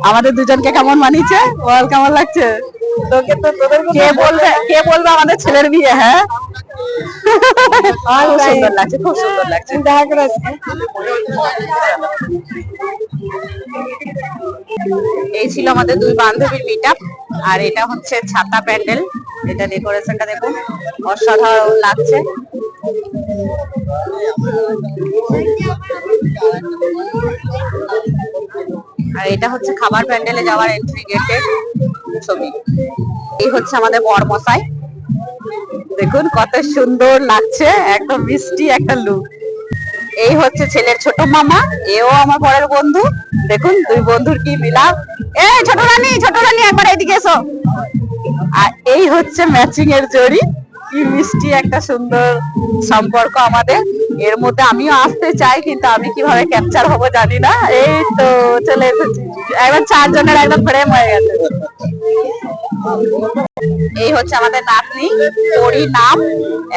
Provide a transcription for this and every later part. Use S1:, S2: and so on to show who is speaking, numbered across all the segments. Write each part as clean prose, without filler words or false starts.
S1: আমাদের দুজনকে কেমন মানিয়েছে বল, কেমন লাগছে তোকে? তো তোদের কে বলবে আমাদের ছেলের বিয়ে? হ্যাঁ, খুব সুন্দর লাগছে, খুব সুন্দর লাগছে। এই ছিল আমাদের দুই বান্ধবীর মিট আপ। আর এটা হচ্ছে ছাতা প্যান্ডেল, এটা ডেকোরেশনটা দেখুন, অসাধারণ লাগছে। আর এটা হচ্ছে খাবার প্যান্ডেলে যাওয়ার এন্ট্রি গেটের ছবি। এই হচ্ছে আমাদের বরমশাই, দেখুন কত সুন্দর লাগছে, একদম মিষ্টি একটা লুক। এই হচ্ছে ছেলের ছোট মামা, এও আমার বরের বন্ধু। দেখুন দুই বন্ধুর কি মিলাপ। এই ছোট রানী একবার এদিকে এসো। আর এই হচ্ছে ম্যাচিং এর জড়ি, কি মিষ্টি একটা সুন্দর সম্পর্ক আমাদের। এর মধ্যে আমিও আসতে চাই, কিন্তু আমি কিভাবে ক্যাপচার হবো জানি না। এই তো চলে এসেছি, একবার চারজনের একদম ফ্রেম হয়ে গেছে। এই হচ্ছে আমাদের নাতনি পরি নাম,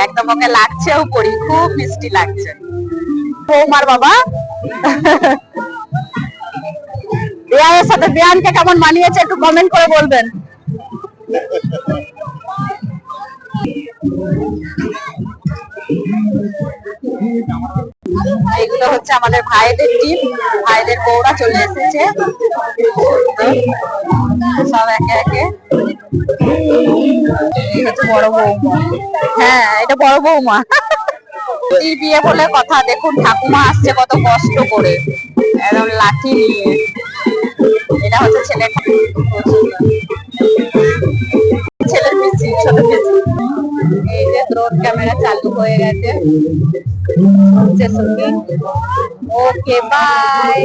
S1: একদম ওকে লাগছেও পরি, খুব মিষ্টি লাগছে। বৌমার বাবা বেয়ানের সাথে বেয়ানকে কেমন মানিয়েছে একটু কমেন্ট করে বলবেন। এগুলো হচ্ছে আমাদের ভাইদের টিম, ভাইদের বউরা চলে এসেছে সব একে একে। এই হচ্ছে বড় বৌমা, হ্যাঁ এটা বড় বৌমা। বিয়ে বলে কথা, দেখুন ঠাকুমা আসছে কত কষ্ট করে, একদম লাঠি নিয়ে। এটা হচ্ছে ছেলের পিসি, ছোট পিসি। এই যে ড্রোন ক্যামেরা চালু হয়ে গেছে। Okay bye.